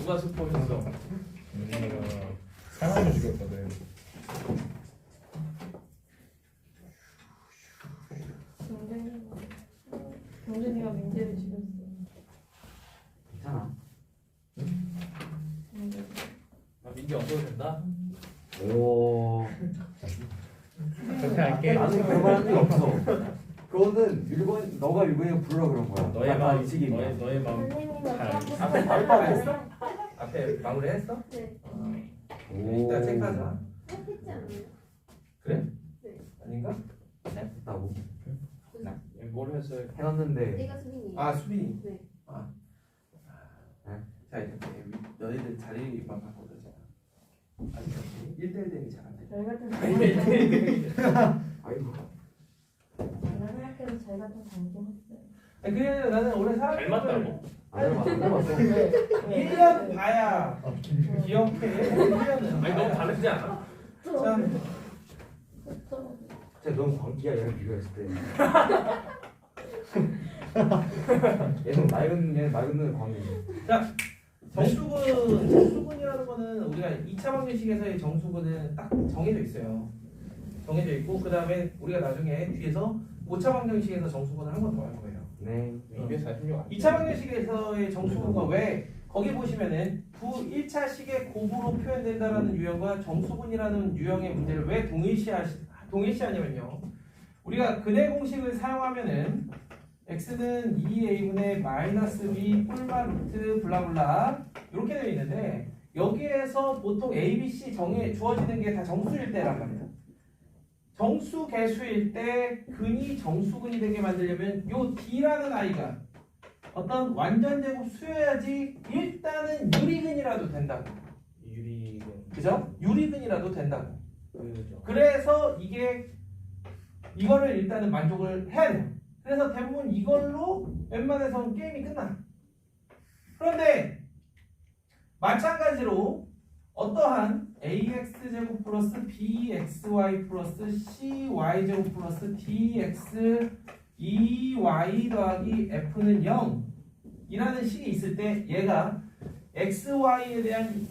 누가 스포했어? 내가 사람을 죽였거든. 경준이가 민재를 죽였어. 괜찮아. 아, 민지 없어도 된다? 오. 그렇게 할게. 나는 그런 말한 적 없어. 그거는 일본 너가 일본에 불러 그런 거야. 너의 약간 마음, 이 식이야. 너의 마음. 선생님이 잘. 어떻게 앞에 마무리했어? 앞에 마무리했어? 네. 이따 체크하자. 했지 않나요? 그래? 네. 아닌가? 했다고 뭘 했어요? 해놨는데 내가 수빈이. 아 수빈이. 네. 아. 네? 자 이제 너희들 자리만 바꿔보자. 아니 1대1 대응이 잘 안 돼. 저희 같은 아니 1대1 아이고 제가 생각해도 저희 같은 장긴 했어요. 아니 그래 나는 올해 사람 잘 맞다고? 안 해봤어. 1년 봐야 기억해. 1년은. 아니 너무 다르지 않아? 참. 그쵸. 진짜 넌 광기야 얘랑 비교했을 때. 얘는 맑은 눈의 광기. 정수근이라는 거는 우리가 2차 방정식에서의 정수근은 딱 정해져 있어요. 정해져 있고 그 다음에 우리가 나중에 뒤에서 5차 방정식에서 정수근을 한 번 더 할 거예요. 네. 246. 2차 방정식에서의 정수근과 왜 거기 보시면은 1차 식의 곱으로 표현된다라는 유형과 정수근이라는 유형의 문제를 왜 동일시하냐면요. 우리가 근해 공식을 사용하면은 x는 2a분의 마이너스 b 뿔마 루트 블라블라 이렇게 되어 있는데 여기에서 보통 a, b, c 주어지는 게 다 정수일 때란 말이에요. 정수 개수일 때 근이 정수근이 되게 만들려면 요 d라는 아이가 어떤 완전 제곱 수여야지 일단은 유리근이라도 된다고. 유리군. 그죠? 유리근이라도 된다고. 그죠. 그래서 이거를 일단은 만족을 해야 돼요. 그래서 대부분 이걸로 웬만해서는 게임이 끝나. 그런데 마찬가지로 어떠한 ax제곱 플러스 bxy 플러스 cy제곱 플러스 dx 2y 더하기 f는 0이라는 식이 있을 때 얘가 xy에 대한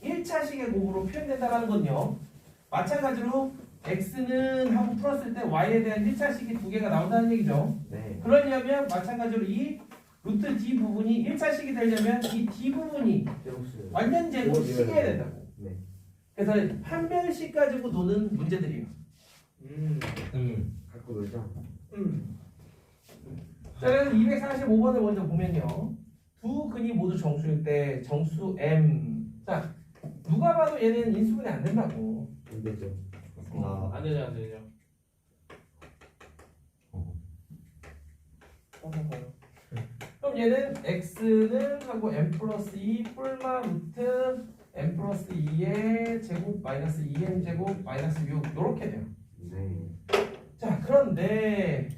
1차식의 곱으로 표현된다는 건요. 마찬가지로 x는 하고 풀었을 때 y에 대한 1차식이 두 개가 나온다는 얘기죠. 네. 그러려면 마찬가지로 이 루트 d 부분이 1차식이 되려면 이 d 부분이 제곱수. 완전 제곱식이어야 된다고. 네. 그래서 판별식 가지고 노는 문제들이에요. 갖고 놀자. 자, 그래서 245번을 먼저 보면요. 두 근이 모두 정수일 때 정수 m. 자, 누가 봐도 얘는 인수분해 안 된다고. 안 되죠. 안 되죠, 안 되죠. 그럼 얘는 x는 하고 m 플러스 2 뿔마 루트 m 플러스 2의 제곱 마이너스 2m 제곱 마이너스 6 이렇게 돼요. 네. 자, 그런데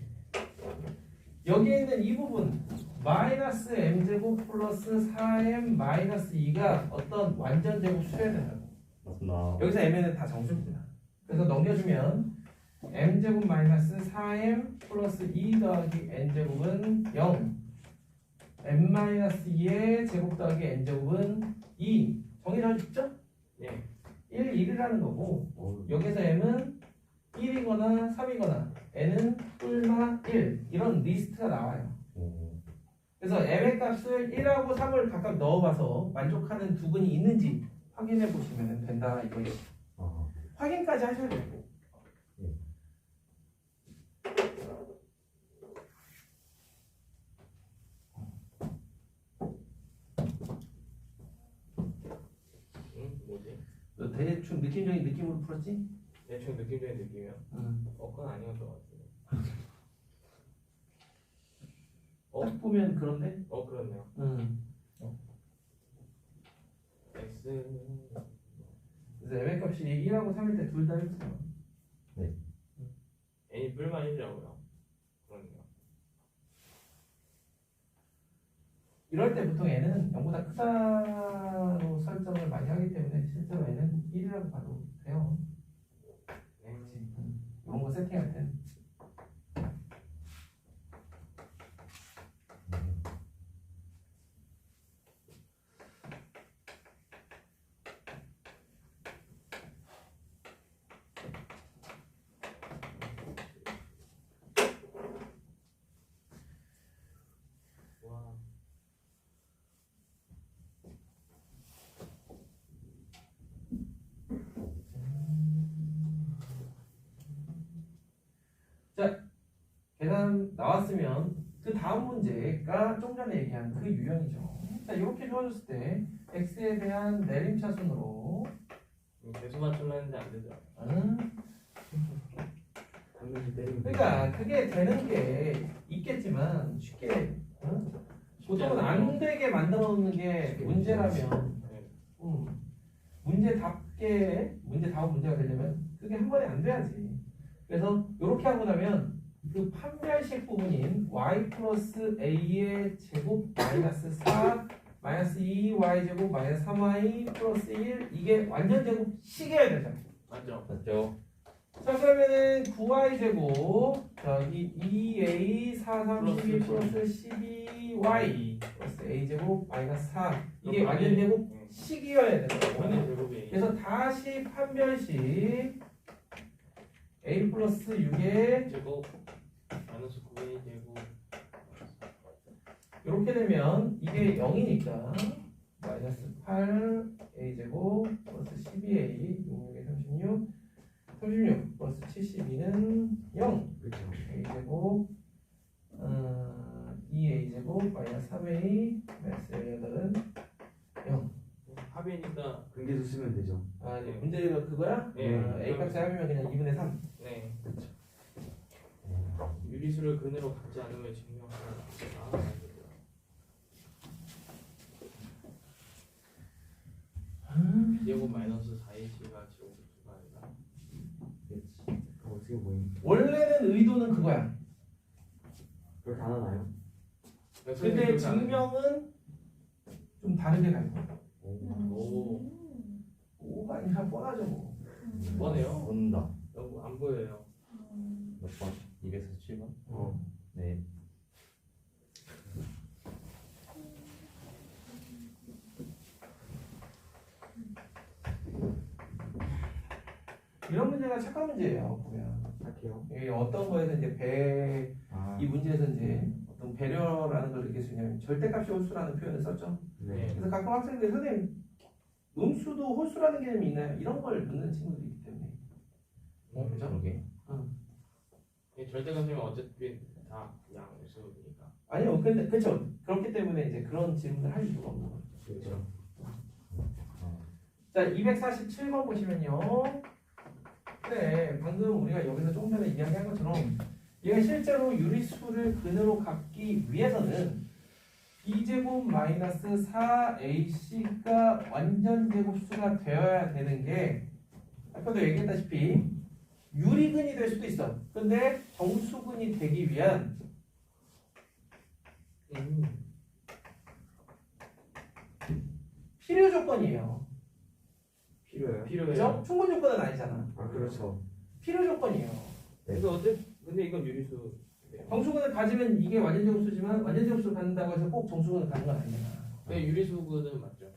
여기에 있는 이 부분 마이너스 m 제곱 플러스 4m 마이너스 2가 어떤 완전 제곱 수여야 된다고. 맞습니다. 여기서 m은 다 정수입니다. 그래서 넘겨주면 m 제곱 마이너스 4m 플러스 2 더하기 n 제곱은 0 m 마이너스 2의 제곱 더하기 n 제곱은 2 정해져 있죠? 예. 1, 1이라는 거고 어, 여기서 m은 1이거나 3이거나 n은 뿔마 1 이런 리스트가 나와요. 그래서 m의 값을 1하고 3을 각각 넣어봐서 만족하는 두 근이 있는지 확인해 보시면 된다 이거예요. 확인까지 하셔야 되고. 뭐지? 너 대충 느낌적인 느낌으로 풀었지? 대충 느낌적인 느낌이야. 응. 그건 아니었던 것 같은데. 딱 보면 그런데? 그렇네요. 응. X. 그래서 m의 값이 1하고 3일 때 둘 다 1이죠. N이 뿔만 1이라고요. 그러네요. 이럴 때 보통 n은 0보다 크다로 설정을 많이 하기 때문에 실제로 n은 1이라고 봐도 돼요. 이런 거 세팅할 땐. 다음 문제가 좀 전에 얘기한 그 유형이죠. 자, 이렇게 주어졌을 때 x에 대한 내림차순으로 개수 맞추려 했는데 안 되죠. 당연히 때리면 그러니까 그게 되는 게 있겠지만 쉽게 보통은 안 되게 만들어 놓는 게 문제라면 네. 문제 답은 문제가 되려면 그게 한 번에 안 돼야지. 그래서 이렇게 하고 나면 그 판별식 부분인 y 플러스 a의 제곱 마이너스 4 마이너스 2y 제곱 마이너스 3y 플러스 1 이게 완전 제곱 식이어야 되잖아. 맞죠? 맞죠? 자 그러면은 9y 제곱 저기 2a 4 3 12 플러스 12y 플러스 a 제곱 마이너스 4 이게 완전 제곱 네. 식이어야 되는 완전 거고. 제곱이 그래서 다시 판별식 a 플러스 6의 제곱 마이너스 9a 제곱 이렇게 되면 이게 0이니까 마이너스 8 a 제곱 플러스 12a 6에 36 36 플러스 72는 0 그렇죠. a 제곱 2a 제곱 마이너스 3a 마이너스 18은 0. 합이니까 근계수 쓰면 되죠. 아 이제 문제가 그거야? 네. a 값을 하면 그냥 2분의 3. 네. 유리수를 근으로 갖지 않으면 증명하는 제곱 마이너스 4ac가 제곱수가 아니라 그렇지. 그럼 어떻게 보임? 원래는 의도는 그거야. 그렇게 안 하나요? 근데 증명은 좀 다르게 갈 거야. 오 오가 아니라 뻔하죠 뭐. 뭐네요? 온다. 너무 안 보여요. 몇 번? 247번? 어. 네. 이런 문제가 착각 문제예요 보면. 할게요. 이게 어떤 거에서 이제 아. 이 문제에서 이제 어떤 배려라는 걸 느낄 수 있냐면 절대값이 홀수라는 표현을 썼죠. 네. 그래서 가끔 학생들이 선생님 음수도 홀수라는 개념이 있나요? 이런 걸 묻는 친구들이 있기 때문에. 그죠? 그러게. 절대값이면 어차피 다 양수니까. 아니요, 근데 그렇죠. 그렇기 때문에 이제 그런 질문을 할 이유가 없는 거죠. 그렇죠. 자, 247번 보시면요. 그래, 방금 우리가 여기서 조금 전에 이야기한 것처럼 얘가 실제로 유리수를 근으로 갖기 위해서는 b제곱 마이너스 4ac가 완전 제곱수가 되어야 되는 게 아까도 얘기했다시피 유리근이 될 수도 있어. 근데 정수근이 되기 위한 필요 조건이에요. 필요해요? 필요해요. 그죠? 충분 조건은 아니잖아. 아 그렇죠. 필요 조건이에요. 그래서 근데 이건 유리수. 정수근을 가지면 이게 완전 제곱수지만 완전 제곱수를 갖는다고 해서 꼭 정수근을 갖는 건 아니잖아. 네 유리수는 맞죠.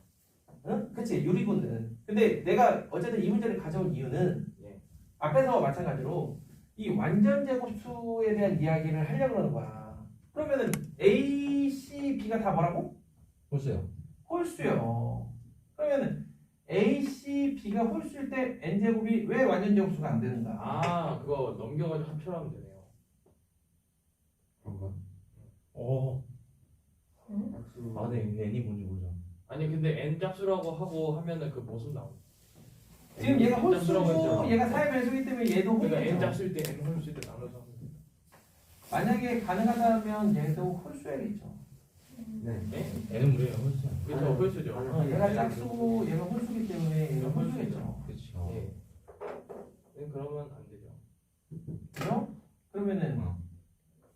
응? 그치, 유리군은. 근데 내가 어쨌든 이 문제를 가져온 이유는 네. 앞에서와 마찬가지로 이 완전 제곱수에 대한 이야기를 하려고 그러는 거야. 그러면은 A, C, B가 다 뭐라고? 홀수요. 홀수요. 그러면은 A, C, B가 홀수일 때 N제곱이 왜 완전 제곱수가 안 되는가? 아 그거 넘겨가지고 합쳐하면 되네요. 그런가? 오. 박수. 아, 네. N이 뭔지 모르죠. 아니 근데 n 짝수라고 하고 하면은 그 모습 나오. 지금 얘가 짝수라고 홀수고 했죠. 얘가 4의 배수이기 때문에 얘도 그러니까 n 홀수죠. 짝수일 때 n 홀수일 때 나눠서 하면 돼. 만약에 가능하다면 얘도 홀수야겠죠. 네. 네? N은 무료예요. 홀수야. 그렇죠 홀수죠. 아니, 얘가 짝수고 얘가 홀수기 때문에 얘가 홀수겠죠. 그치. 예. 그러면 안 되죠. 그죠? 그러면은 어.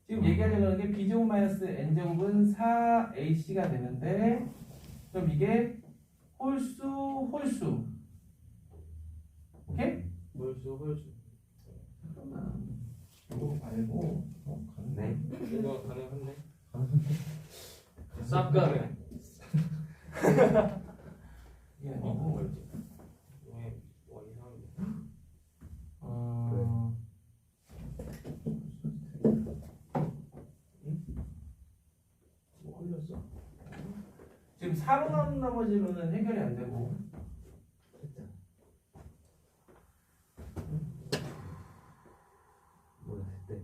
지금 얘기하려고 하는 게 b제곱 마이너스 n제곱은 4ac가 되는데 그럼 이게 홀수 오케이? 홀수. 잠깐만 이거 말고 네. 이거 가능한데? 쌉 가능. 이게 어? 아니고 뭐였지? 와 이상한데. 뭐 흘렸어? 지금 4로 나눈 나머지로는 해결이 안 되고 뭐라 했대?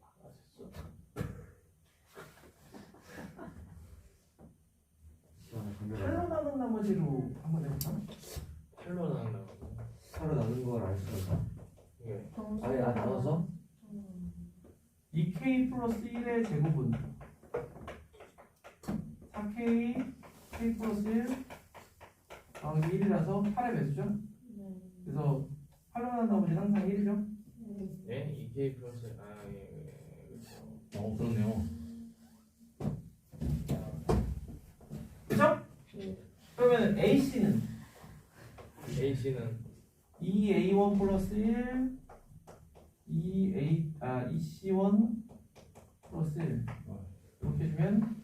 아 됐어. 나눈 나머지로 한번 해볼까? 8로 나온다고. 서로 나눈 걸 알 수가 있어. 예. 아니 나눠서? 2k 플러스 1의 제곱은 4k k 플러스 1 더하기 1이라서 8의 배수죠? 그래서 8로 나눈 나머지는 항상 1이죠? 네, 2K 플러스 그렇죠. 그렇네요. 그죠? 그러면 AC는 AC는 2A1 플러스 1 2C1 플러스 1 이렇게 해주면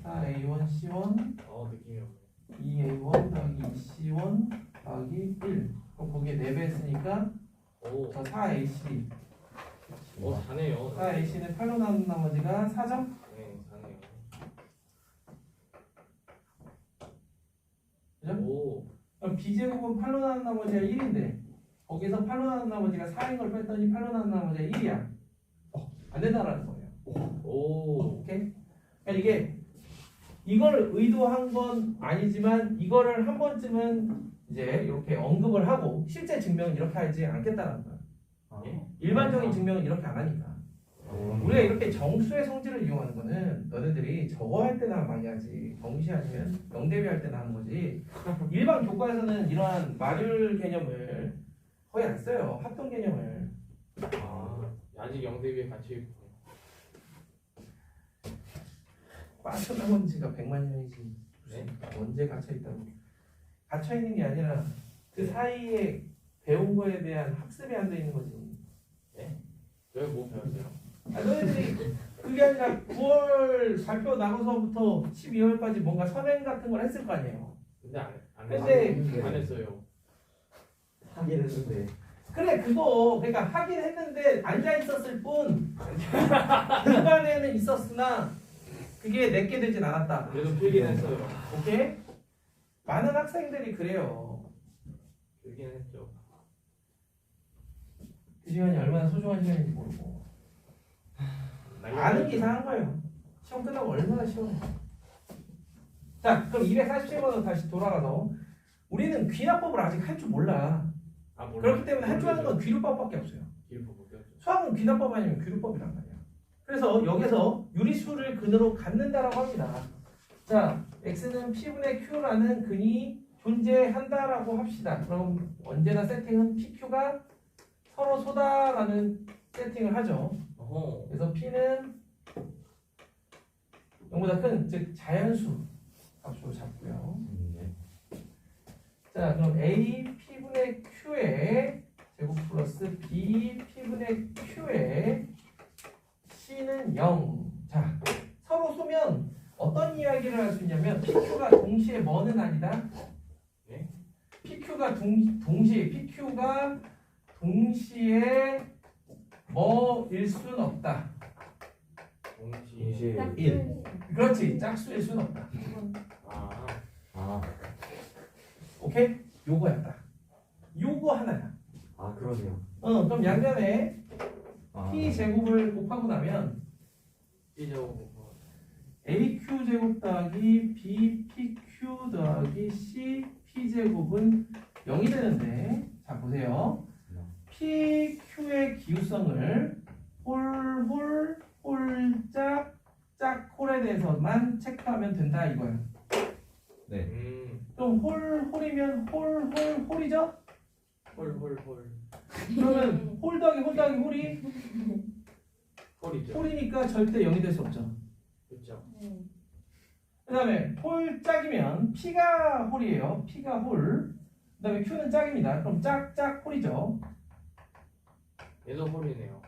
4A1 C1 느낌이 없네. 2A1 더하기 2C1 더하기 1 그럼 거기에 4배 했으니까 오, 저 4AC 잘해요. 4AC는 8로 나눈 나머지가 4점? 네, 잘해요. 그죠? 오, 그럼 B제곱은 8로 나눈 나머지가 1인데 거기서 8로 나눈 나머지가 4인 걸 뺐더니 8로 나눈 나머지가 1이야 안 된다라는 거예요 오, 오케이? 그러니까 이게 이걸 의도한 건 아니지만 이거를 한 번쯤은 이제 이렇게 언급을 하고 실제 증명은 이렇게 하지 않겠다는 거야 예? 일반적인 증명은 이렇게 안 하니까 우리가 이렇게 정수의 성질을 이용하는 거는 너네들이 저거 할 때나 많이 하지 정시 아니면 영대비 할 때나 하는 거지 일반 교과에서는 이러한 마률 개념을 거의 안 써요 합동 개념을 아직 영대비에 갇혀 있고. 빠져나온 지가 100만 년이지 네? 언제 갇혀있다고 갇혀있는 게 아니라 그 사이에 배운 거에 대한 학습이 안 돼 있는 거지 왜 뭐 배웠어요? 너희들이 그게 아니라 9월 발표 나고서부터 12월까지 뭔가 선행 같은 걸 했을 거 아니에요 근데 안 근데 안 했어요. 하긴 했는데. 그래 그거 그러니까 하긴 했는데 앉아 있었을 뿐 중간에는 있었으나 그게 내게 되진 않았다 그래도 필긴 했어요. 오케이? 많은 학생들이 그래요 필긴 했죠. 그 시간이 얼마나 소중한 시간인지 모르고 아는 게 이상한 거예요 시험 끝나고 얼마나 시원해 자 그럼 247번으로 다시 돌아가서 우리는 귀납법을 아직 할 줄 몰라 몰라. 그렇기 때문에 할 줄 아는 건 귀류법밖에 없어요 기록 못 배웠죠. 수학은 귀납법 아니면 귀류법이란 말이야 그래서 여기서 유리수를 근으로 갖는다라고 합니다 자 x는 p분의 q라는 근이 존재한다라고 합시다 그럼 언제나 세팅은 pq가 서로 소다라는 세팅을 하죠 어허. 그래서 p는 0보다 큰 즉 자연수 값으로 잡고요 네. 자 그럼 a p분의 q의 제곱 플러스 b p분의 q의 c는 0. 자 서로 쏘면 어떤 이야기를 할 수 있냐면 pq가 동시에 뭐는 아니다. 네? pq가 동시에 뭐일 수는 없다. 동시에. 동시에 1. 그렇지 짝수일 수는 없다. 아, 오케이? 요거야 딱. 요거 하나야. 그러네요. 그럼 양변에 아. p 제곱을 곱하고 나면 B제곱. aq 제곱 더하기 b pq 더하기 c p 제곱은 0이 되는데 자 보세요. pq의 기우성을 홀짝 홀에 대해서만 체크하면 된다 이거야. 네. 그럼 홀이면 홀이죠? 홀. 그러면 홀 더하기 홀이 홀이죠. 홀이니까 절대 0이 될 수 없죠. 그렇죠. 그 다음에 홀 짝이면 P가 홀이에요. P가 홀. 그 다음에 Q는 짝입니다. 그럼 짝 홀이죠. 얘도 홀이네요.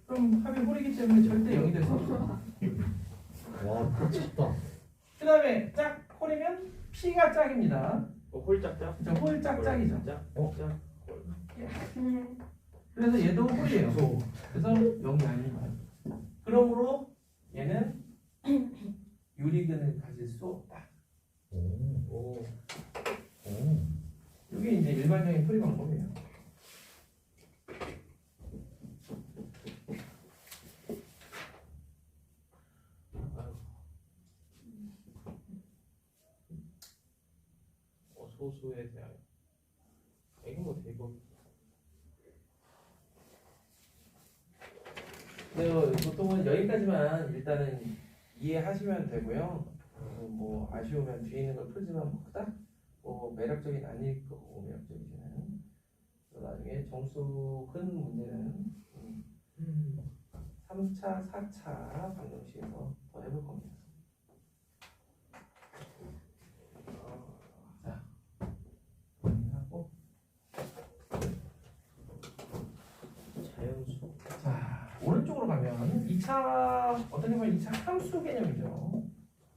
그럼 합이 홀이기 때문에 절대 0이 될 수 없어. 와, 미쳤다. 그 다음에 짝 홀이면 P가 짝입니다. 홀짝짝. 그죠? 홀 짝이죠. 짝. 짝. 그래서 얘도 홀이에요. 그래서 0이 아닌 거예요. 그러므로 얘는 유리근을 가질 수 없다. 오. 이게 이제 일반적인 풀이 방법이에요. 소수에 대하여. 이거 뭐 대거. 네, 보통은 여기까지만 일단은 이해하시면 되고요. 뭐 아쉬우면 뒤에 있는 걸 풀지만 뭐 크다? 뭐 매력적인 아닐 거고 매력적이지는 나중에 점수 큰 문제는 3차, 4차 방정식에서 더 해볼 겁니다. 자, 하고 자연수. 자 오른쪽으로 가면 2차 어떻게 보면 2차 함수 개념이죠.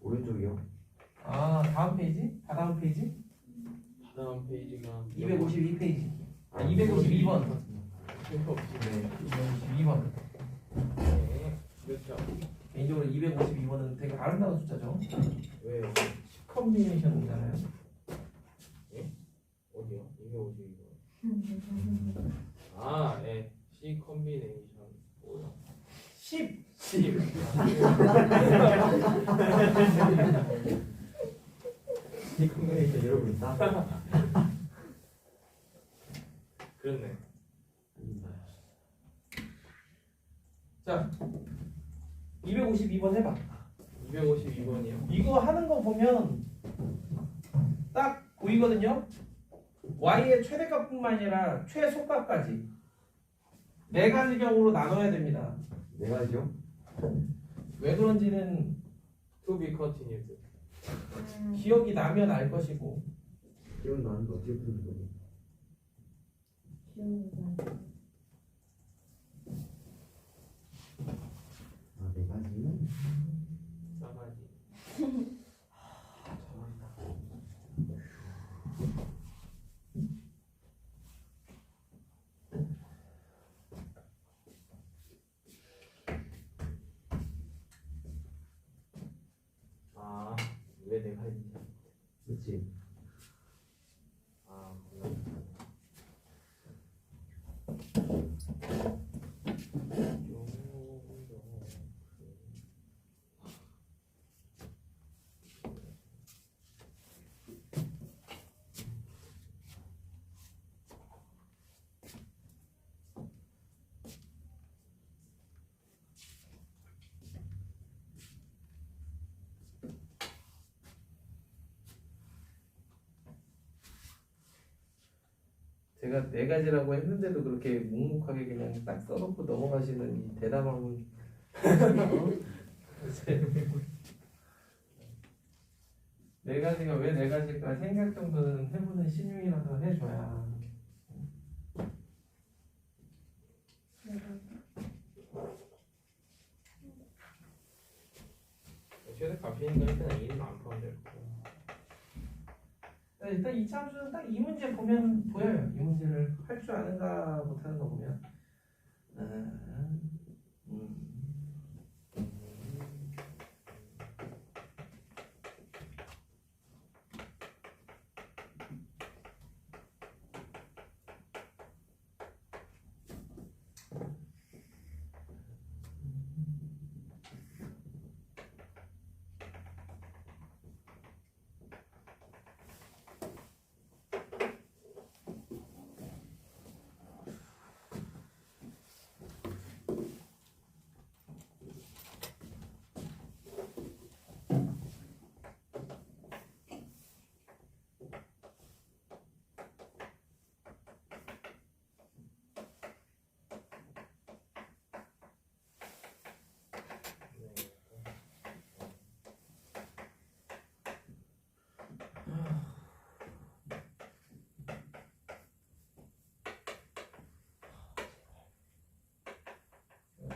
오른쪽이요? 아 다음 페이지? 다다음 페이지? 다음 페이지가 252페이지. 아 252번. 252번. 네. 그렇죠. 개인적으로 252번은 되게 아름다운 숫자죠. 왜요? 10컨비네이션이잖아요. 어디요? 252번. 아, 예. C 컨비네이션. 뭐야? 10. 10. 이 컨비네이션 이러고 있다. 그렇네. 자 252번 해봐. 252번이요. 이거 하는 거 보면 딱 보이거든요. y의 최대값뿐만 아니라 최소값까지 네 가지 경우로 나눠야 됩니다. 네 가지요? 왜 그런지는 To be continued. 기억이 나면 알 것이고 기억 나는데 어떻게 푸는 거니? 아, 네 가지는? 싸가지. 아, 왜 내가 했지? 그치. 아, 몰라. 제가 네 가지라고 했는데도 그렇게 묵묵하게 그냥 딱 써놓고 넘어가시는 이 대담함은 네 가지가 왜 네 가지일까 생각 정도는 해보는 신용이라도 해줘야. 최대값이니까 일단 2는 안 포함될 거고. 일단 2차 함수는 딱 이 문제 보면 보여요. 이 문제를 할 줄 아는가 못하는 거 보면.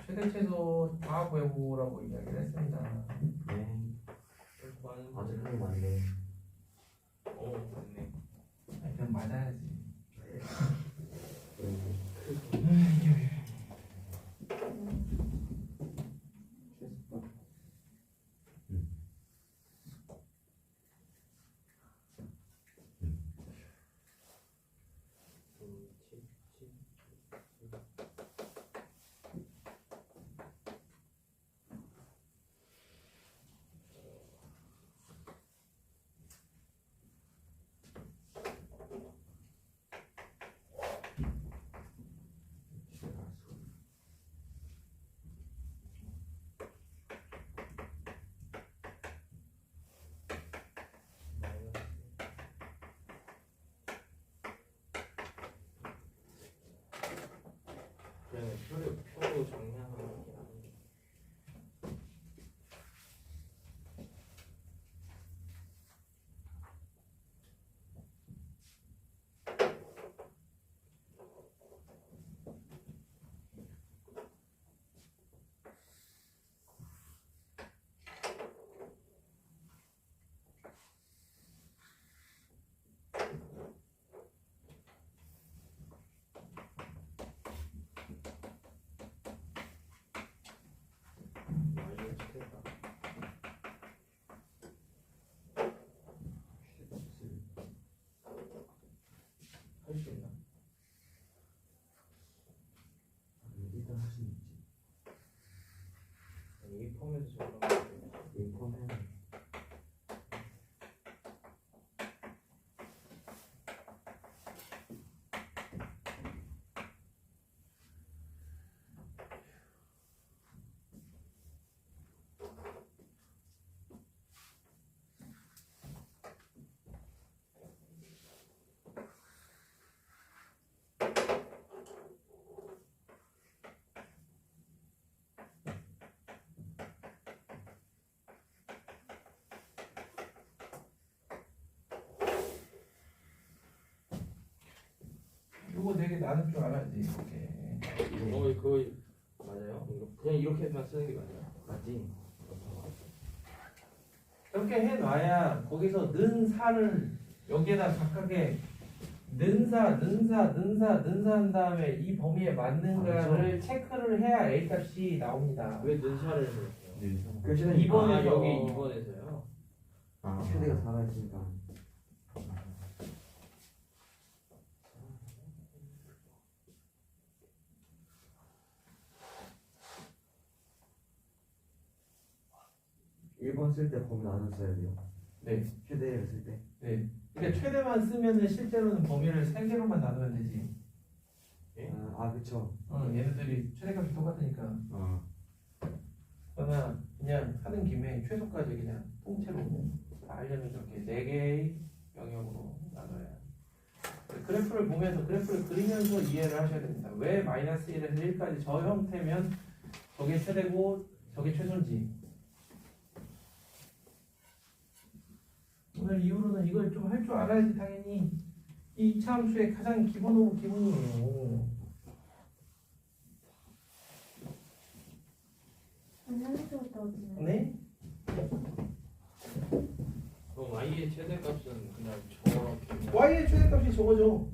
최대 최소 다 구해보라고 이야기를 했습니다. 네. 일단 아직 한게 많네. 맞네. 그냥 맞아야지. 표로 정리하는 게 아닌데. 많이 좋겠다. 할 수 있나? 일단 할 수 있지. 아니, 이 폼에서 저런 인포는 요거 4개 나눌 줄 알아야지 이렇게. 그거 맞아요? 그냥 이렇게만 쓰는 게 맞아요? 맞지? 이렇게 해놔야 거기서 는 사를 여기에다 각각의 는사 한 다음에 이 범위에 맞는가를 체크를 해야 A 값이 나옵니다. 왜 눈살을 그렇게요? 그 시간에 아, 이번에서- 여기 2번에서요? 최대가 살아있으니까. 일번 쓸 때 범위 나눠 써야 돼요. 네. 최대를 쓸 때. 네. 그러니까 최대만 쓰면은 실제로는 범위를 3개로만 나누면 되지. 예? 그쵸. 얘네들이 최대값이 똑같으니까. 그러나 그냥 하는 김에 최소까지 그냥 통째로 다 하려면 저렇게 4개의 영역으로 나눠야. 그래프를 보면서 그래프를 그리면서 이해를 하셔야 됩니다. 왜 마이너스 1에서 1까지 저 형태면 저게 최대고 저게 최소인지. 오늘 이후로는 이걸 좀 할 줄 알아야지 당연히 이 이차함수의 가장 기본 오브 기본이에요. 안녕히 좋았다고 네? 그럼 y의 최대값은 그냥 저렇게 그냥 y의 최대값이 저거죠.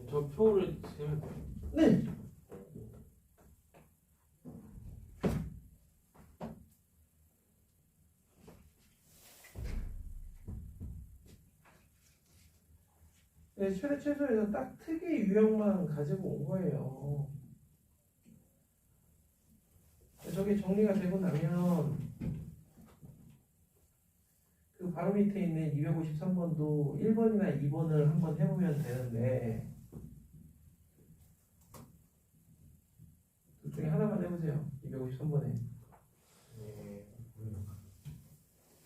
저 표를 세면 돼요? 네. 네, 최대 최소에서 딱 특이 유형만 가지고 온 거예요. 저게 정리가 되고 나면 그 바로 밑에 있는 253번도 1번이나 2번을 한번 해보면 되는데 둘 중에 하나만 해보세요. 253번에. 네.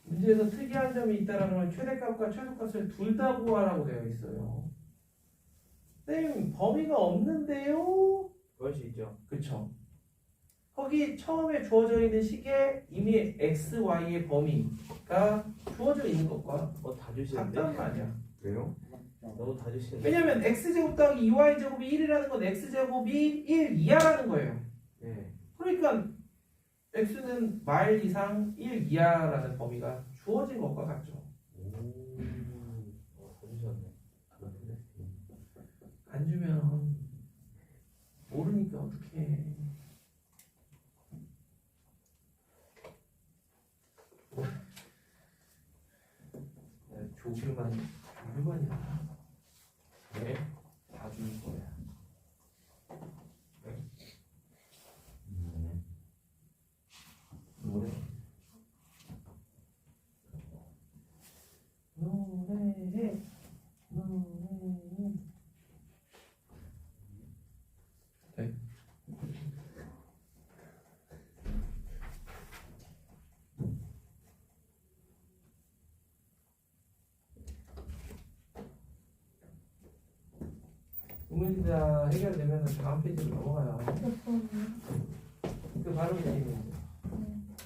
문제에서 특이한 점이 있다라는 건 최대값과 최소값을 둘 다 구하라고 되어 있어요. 선생님 범위가 없는데요? 그럴 수 있죠. 그쵸? 거기 처음에 주어져 있는 식에 이미 x, y의 범위가 주어져 있는 것과 다 주시는데? 같단 말이야. 왜요? 너무 다 주시는데? 왜냐면 x제곱 더하기 2y제곱이 1이라는 건 x제곱이 1 이하라는 거예요. 네. 그러니까 x는 마일 이상 1 이하라는 범위가 주어진 것과 같죠. 다 주셨네. 안 주면 모르니까 어떡해. 조규만이야. 네? 다 줄 거야. 노래. 노래해. 노래해. 네. 문제 다 해결되면 다음 페이지로 넘어가요. 몇 번이요? 그 바로 이제 문제.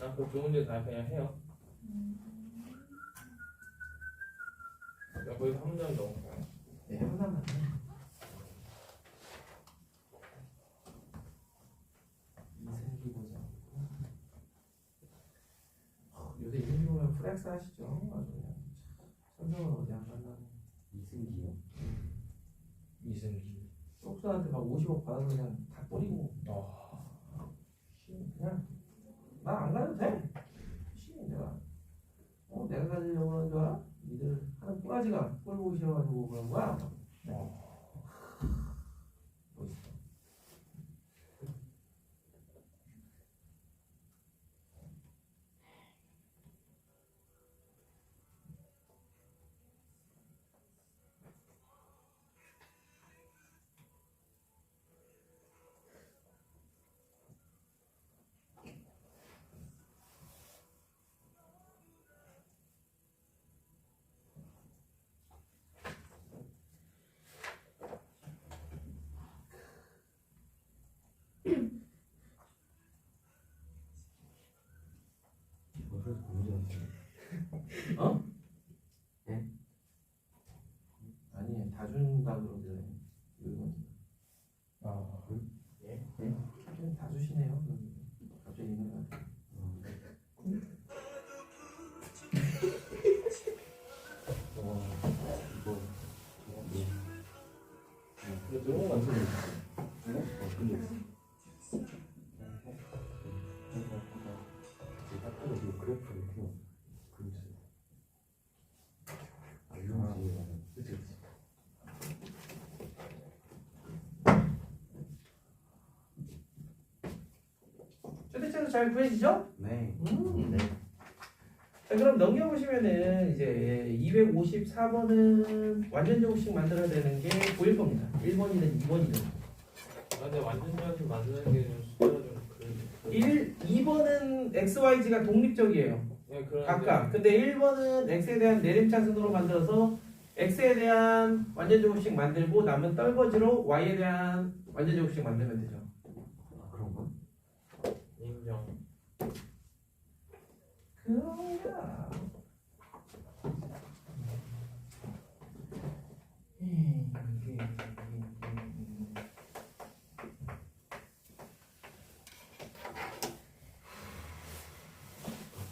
아, 그 두 문제 다 그냥 해요. 그냥 거기서 한 문장 넘어가요. 네, 하나만. 이승기 보자. 요새 이승기 보면 플렉스 하시죠? 아주 그냥 선생은 어디 안 간다고. 이승기요? 이승기. 쪽수한테 막 50억 받아서 그냥 다 뿌리고. 그냥 나 안 가도 돼. 내가 내가 가지려고 하는 줄 알아? 니들 하는 꼬라지가 꼴 보기 싫어가지고 그런 거야. 멋있어. 그래서 문제 없어요. 어? 네? 아니 다 준다 그러더래. 이건 예? 그냥 다 주시네요. 갑자기 있는 거 같아. 와 이거 근데 들어온 거 같은데. 딱 하면 이 그래프를 이렇게 그려주세요. 이런 식으로. 그치. 최대치로 잘 구해지죠? 네. 네. 자, 그럼 넘겨보시면은 이제 254번은 완전 제곱식 만들어야 되는 게 보일 겁니다. 1번이든 2번이든. 아, 근데 완전히 만드는 게 좀 숫자가 좀 그런. 2번은 XYZ가 독립적이에요. 네, 그런데 각각. 근데 1번은 X에 대한 내림차순으로 만들어서 X에 대한 완전 제곱식 만들고 남은 떨거지로 Y에 대한 완전 제곱식 만들면 되죠. 아 그런가? 인정. 그거야.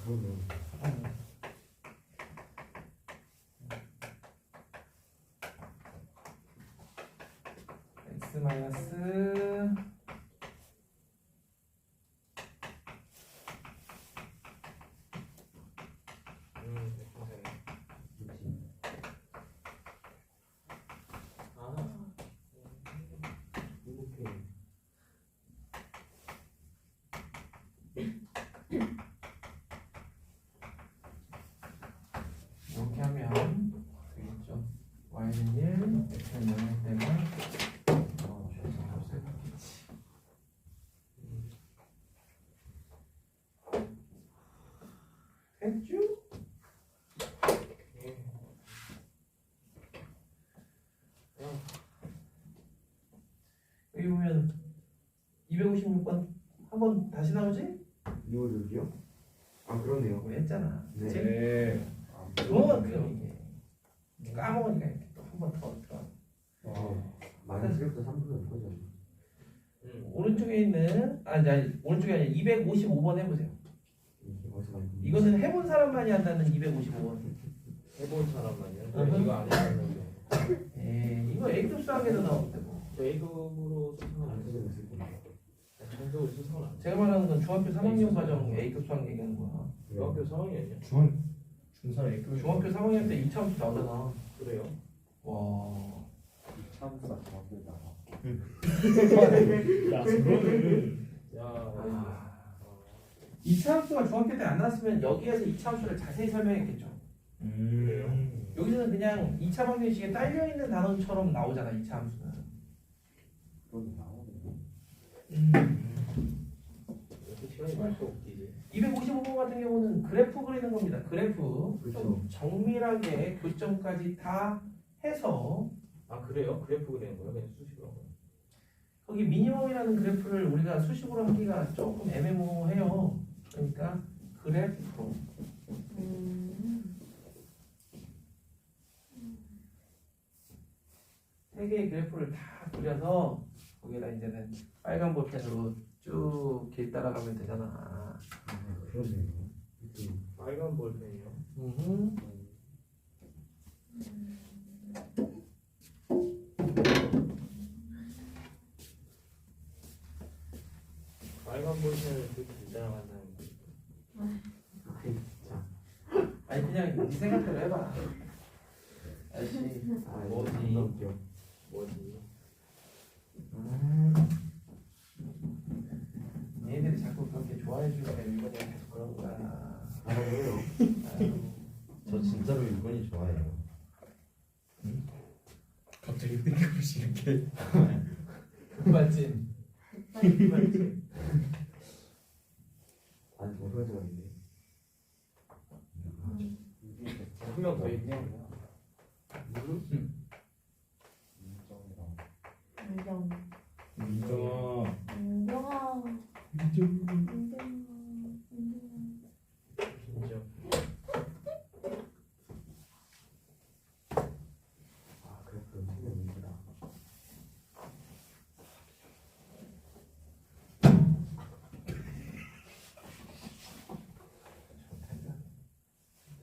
그러면 X 마이너스 괜찮네. 그치. 아, 이렇게 이렇게 하면 되겠죠. Y는 1, X는 0일 때만 값을 받겠지. 됐죠? 여기 보면 256번 한 번 다시 나오지? 이거 여기요? 아 그러네요. 우리 했잖아. 네. 그치? 아, 그만큼 이게 까먹으니까 이렇게 또 한 번 더 들어가. 마이너스 1부터 3부터 거죠. 오른쪽에 있는 아니 오른쪽에 아니라 255번 해보세요. 이게 어디서 많이 보는 이거는 해본 사람만이 한다는 255번. 해본 사람만요. 어허. 이거 안 해봤는데. 이거 A급 수학에도 나오는데 뭐. A급으로 수상은 안 안 되죠. 쓰는 있을 텐데. 정석으로 수상은 안 돼. 제가 말하는 건 중학교 3학년 과정 A급 수학 얘기하는 거야. 중학교 3학년이요? 중산 A급 중학교 3학년 때 2차함수 나오잖아. 그래요? 와. 참수가 정확히 나와. 야 그거는 야, 2차함수가 중학교 때 안 나왔으면 여기에서 2차함수를 자세히 설명했겠죠. 여기서는 그냥 2차 방정식에 딸려 있는 단원처럼 나오잖아. 2차함수는. 그건 나오네. 이렇게 시간이 많이 없지. 255번 같은 경우는 그래프 그리는 겁니다. 그래프. 그렇죠. 좀 정밀하게 교점까지 다 해서 아, 그래요? 그래프 그리는 거예요? 그냥 수식으로 한 거예요? 거기 미니멈이라는 그래프를 우리가 수식으로 하기가 조금 애매모호해요. 그러니까 그래프로 세 개의 그래프를 다 그려서 거기다 이제는 빨간 볼펜으로 쭉 길 따라가면 되잖아. 그러네요. 빨간 볼펜이요. 음. 빨간 볼펜을 그렇게 디자인한다는 거. 아니 그냥 네 생각대로 해봐. 아저씨 뭐지? 뭐지? 얘네들이 자꾸 그렇게 좋아해주니까 일본이 계속 그런 거야. 알아요. 아유, 저 진짜로 일본이 좋아해요. 갑자기 뜬금없이 이렇게. 맞지? 맞지? 아니 뭐가 좋아했네. 한 명 더 있네. 안경. 민정아. 안경아. 민정. 안경아. 진짜. 아 그래 그럼 생각입니다.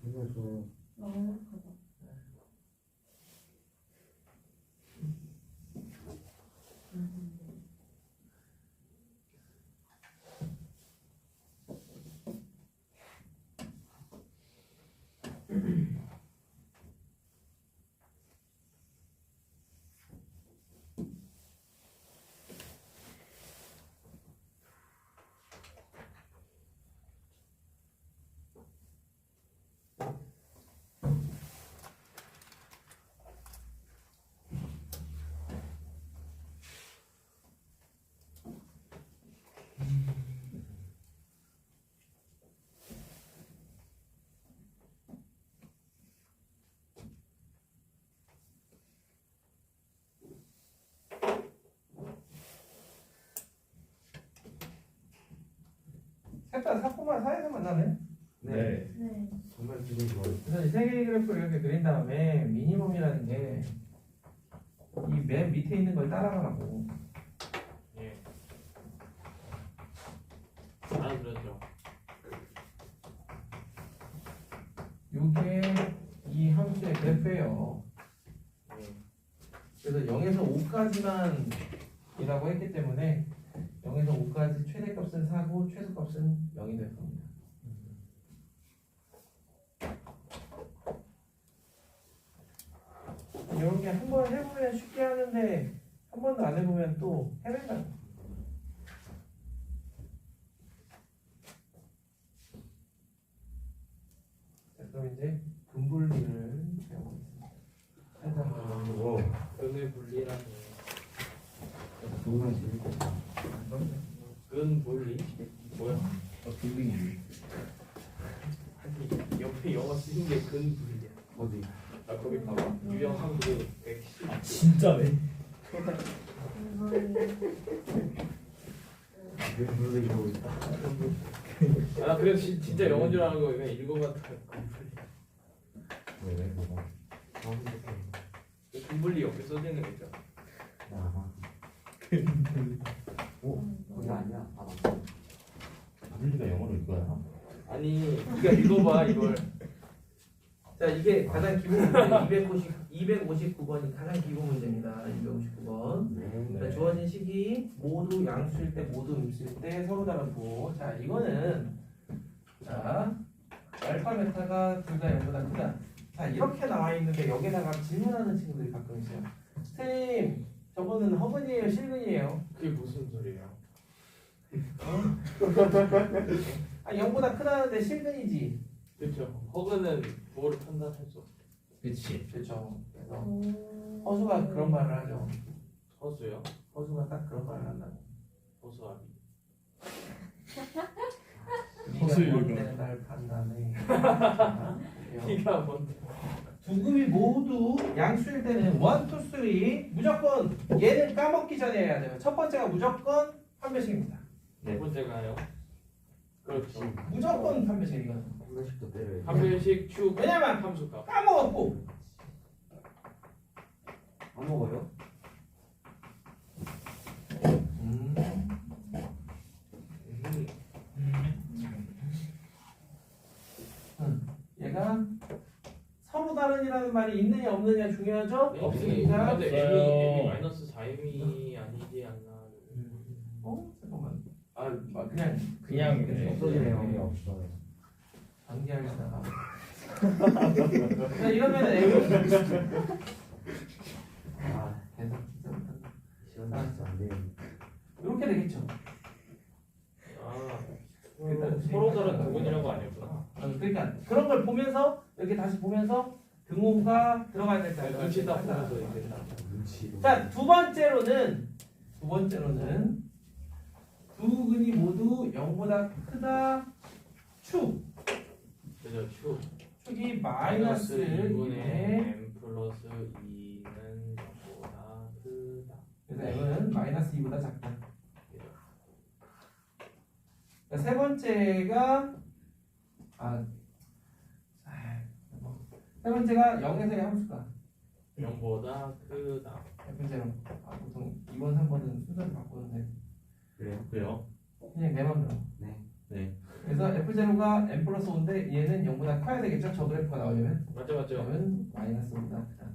정말 좋아요. 너무 행복하다. 셋다 사코만 사이에서 만나네. 네. 네. 정말 기분 좋아요. 그래서 이 세 개의 그래프를 이렇게 그린 다음에 미니멈이라는 게 이 맨 밑에 있는 걸 따라가라고. 예. 알아들었죠. 요게 이 함수의 그래프예요. 예. 그래서 0에서 5까지만 이라고 했기 때문에 0에서 5까지 최대값은 4고 최소값은 0이 될 겁니다. 이런 게 한 번 해보면 쉽게 하는데 한 번도 안 해보면 또 헤맨다. 자, 그럼 이제 분분리를 배워보겠습니다. 살짝만. 오 근의 분리라는 정말 재밌겠다. 근 분리 뭐야? 빌딩이. 아니 옆에 영어 쓰인 게 근 분리야. 어디? 아 거기 봐봐. 유형 한국어 110. 아 진짜네. 왜 불러 이러고 있다. 아 그래서 진짜 영어인 줄 아는 거 그냥 읽어봤다. 왜 뭐가? 근분리 옆에 써져 있는 거 있잖아. 아. 오 거기 아니야? 아 맞다. 분리가 영어로 이거야. 아니 네가 읽어봐 이걸. 자, 이게 가장 기본 문제 259번이 가장 기본 문제입니다. 259번. 그러니까 주어진 식이 모두 양수일 때 모두 음수일 때 서로 다른 부. 자, 이거는 자 알파 베타가 둘 다 0보다 크다. 자, 이렇게 나와 있는데 여기다가 질문하는 친구들이 가끔 있어요. 선생님, 저거는 허근이에요, 실근이에요? 그게 무슨 소리예요? 아, 0보다 크다는데 실근이지. 그렇죠. 허그는 부호를 판단할 수 없어. 그렇지. 그렇죠. 그래서 허수가 그런 말을 하죠. 허수요? 허수가 딱 그런 말을 한다고. 허수아비. 네가 허수이가. 뭔데 날 판단해. 네가 뭔데? 두 급이 모두 양수일 때는 1, 2, 3 무조건 얘는 까먹기 전에 해야 돼요. 첫 번째가 무조건 판별식입니다. 네 번째가요. 그렇지. 무조건 판별식 이거는. 한 번씩도 때려야 판별식 축 왜냐면 함수값. 까먹었고 안 먹어요? 얘가 서로 다른이라는 말이 있느냐 없느냐 중요하죠? 네, 없으니까. 근데 없어요. m 마이너스 4m이 아니지 않나. 잠깐만. 그냥 그냥 없어지네요. 없어요. 방기하려다가. 이러면 M 아, 계속 진짜 못한다. 시간 진짜 안 돼요. 이렇게 되겠죠. 서로 다른 두근이라는 거 아니었구나. 그러니까 그런 걸 보면서 이렇게 다시 보면서 등호가 들어가야 될 때. 눈치 딱 보면서 이제 딱. 눈치. 자, 두 번째로는 두 근이 모두 0보다 크다 축. 그죠 축. 축이 마이너스 2분의 2분의 m 플러스 2는 0보다 크다. 그래서 m은 마이너스 2보다 작다. 세 번째가 세 번째가 0에서의 함수가 0보다 크다. F제로. 보통 2번, 3번은 순서를 바꾸는데 그래요? 그래요? 그냥 내 맘대로. 네. 그래서 F0가 n 플러스 5인데 얘는 0보다 커야 되겠죠? 저 그래프가 나오려면. 맞죠. 그러면 마이너스 5보다 크다.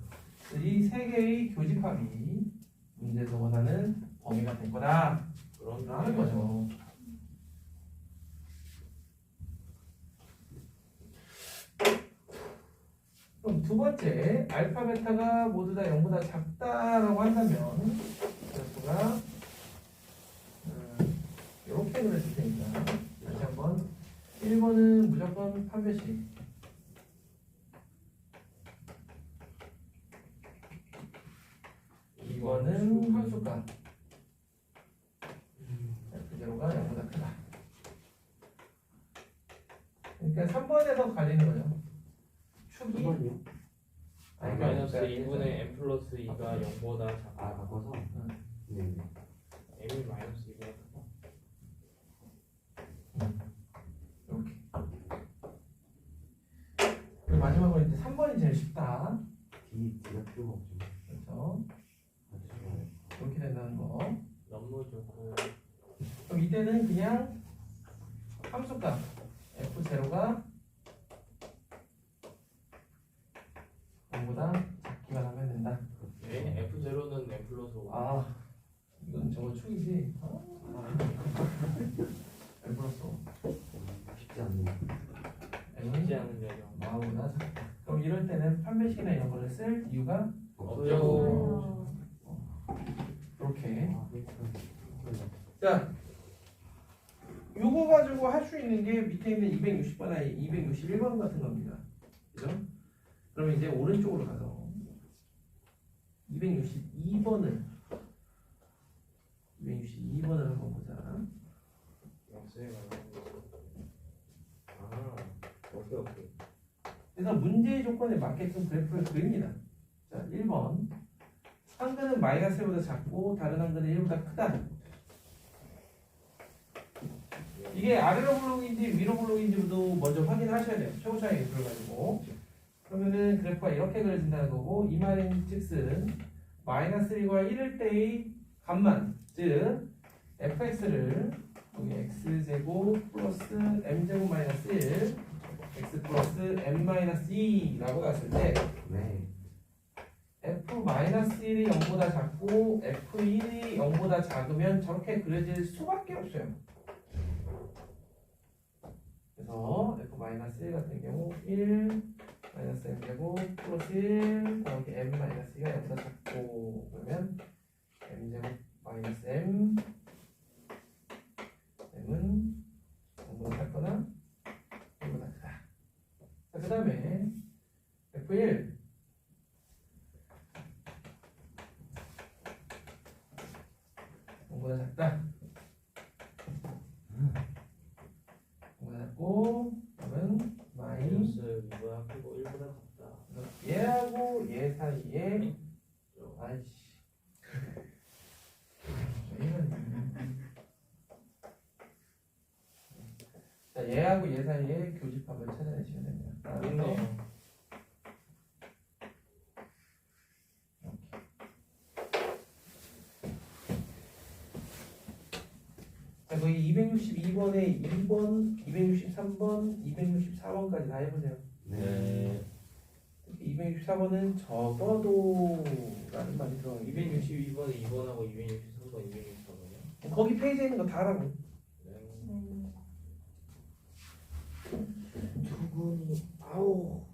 이 세 개의 교집합이 문제에서 원하는 범위가 될 거다 라는 거죠. 그럼 두 번째, 알파, 베타가 모두 다 0보다 작다라고 한다면 그래프가 이렇게 그려질 테니까 다시 한번 1번은 무조건 판별식, 2번은 함수값, F0가 0보다 크다. 그러니까 3번에서 갈리는 거죠. 축이 마이너스 2분의 m 플러스 2가 0보다 작다. 아, 바꿔서? 네. m이 마이너스 2보다 크다. 이렇게. 그리고 마지막으로 이제 3번이 제일 쉽다. D가 필요가 없죠. 그렇죠? 아주 좋아요. 이렇게 된다는 거. 너무 좋고. 그럼 이때는 그냥 함수값 F0가 0보다 작기만 하면 된다. 네, f0는 m 플러스 5. 이건 저거 축이지. M 플러스 5. 쉽지 않네요. M은 쉽지 않은 자죠. 0보다 작다. 그럼 이럴 때는 판별식이나 이런 거를 쓸 이유가 없죠. 이렇게. 아, 자, 요거 가지고 할 수 있는 게 밑에 있는 260번 아니 261번 같은 겁니다. 그죠? 그럼 이제 오른쪽으로 가서 262번을 한번 보자. 역수에 관한 거. 오케이. 그래서 문제의 조건에 맞게끔 그래프를 그립니다. 자, 1번. 한 근은 마이너스 1보다 작고 다른 한 근은 1보다 크다. 이게 아래로 블록인지 위로 블록인지도 먼저 확인하셔야 돼요. 최고 차이 들어가지고. 그러면은 그래프가 이렇게 그려진다는 거고, 이 말인 즉슨 마이너스 1과 1일 때의 값만, 즉 fx를 여기 x제곱 플러스 m제곱 마이너스 1 x 플러스 m 마이너스 2라고 갔을 때 네. f-1이 0보다 작고 f1이 0보다 작으면 저렇게 그려질 수밖에 없어요. 그래서 f-1 같은 경우 1 마이너스 m제곱 플러스 1 더하기 m 마이너스 2가 0보다 작고 그러면 m제곱 마이너스 m은 0보다 작거나 1보다 크다. 자, 그 다음에 f1 0보다 작다. 0보다 작고 그러면 마이너스 마이너스 2보다 크고 1보다 작다. 얘하고 얘 사이에 아이씨 자 얘하고 얘 사이에 교집합을 찾아내시면 됩니다. 따라서 있네요. 자 거기 262번에 2번, 263번, 264번까지 다 해보세요. 네. 264번은 적어도 라는 말이 들어가요. 262번에 2번하고 263번, 264번이요. 거기 페이지에 있는 거 다 하라고. 네. 두근이 아우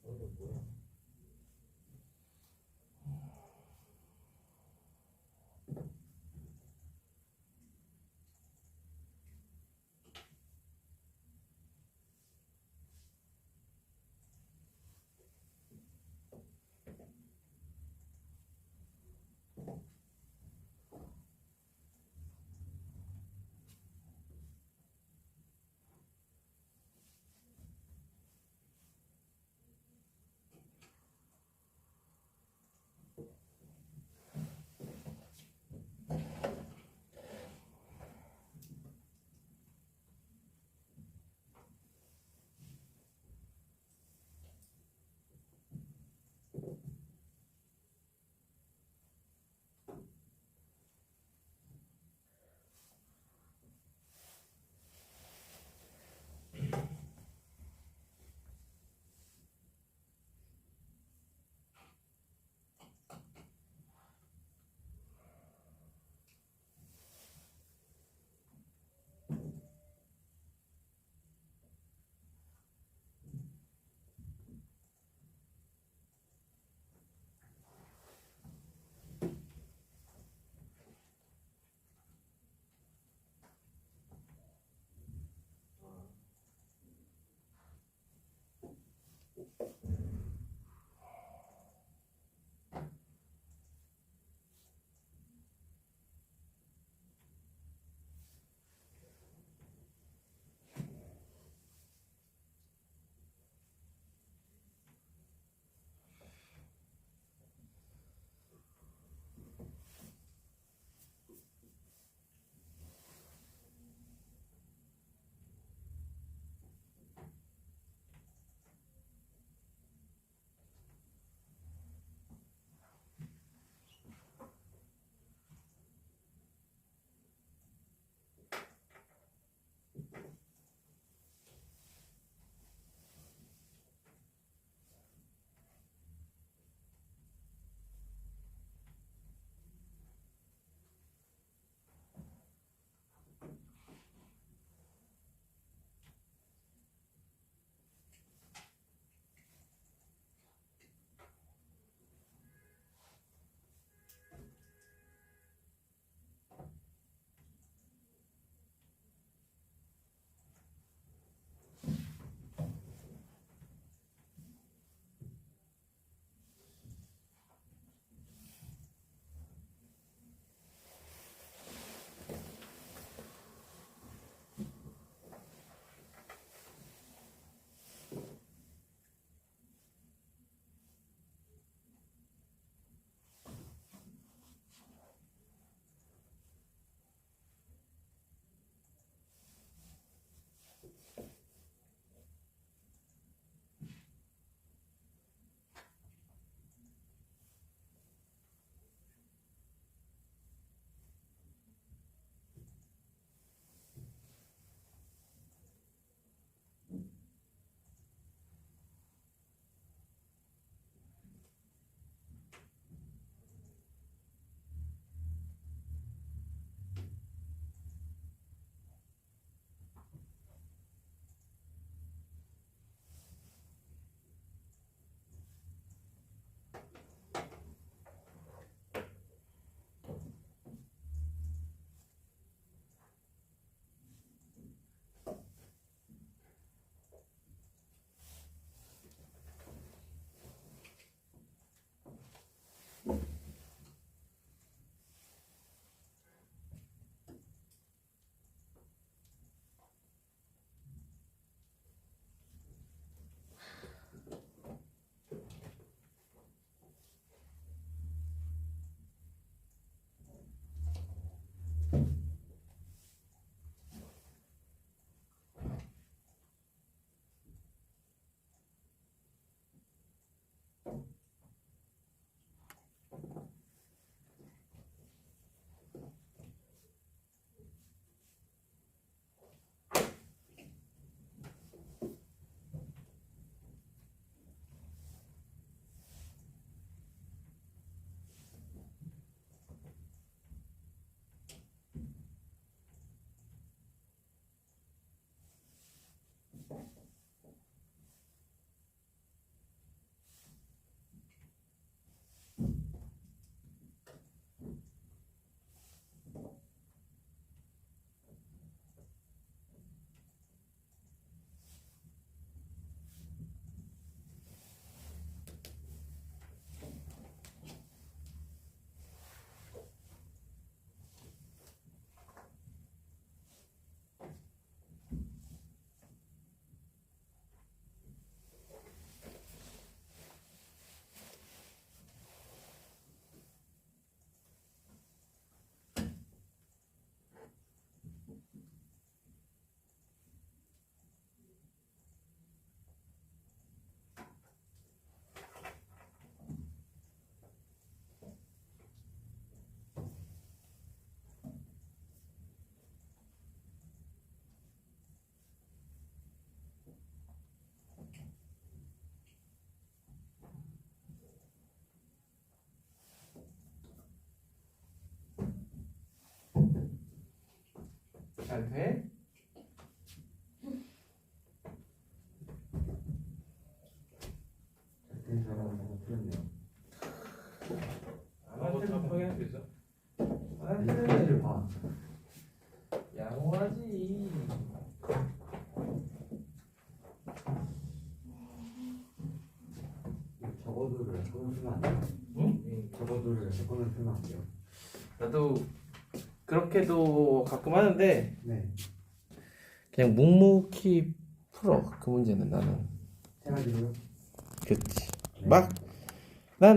이거 뭐야? 잘 돼? 된 사람은 하나 틀렸네요. 한번 확인할 수 있어? 페이지를 봐. 양호하지. 적어도를 끊으면 안 돼요. 응? 적어도를 끊으면 안 돼요. 나도 그렇게도 가끔 하는데 네. 그냥 묵묵히 풀어 그 문제는 나는. 세 가지로요. 그치. 네. 막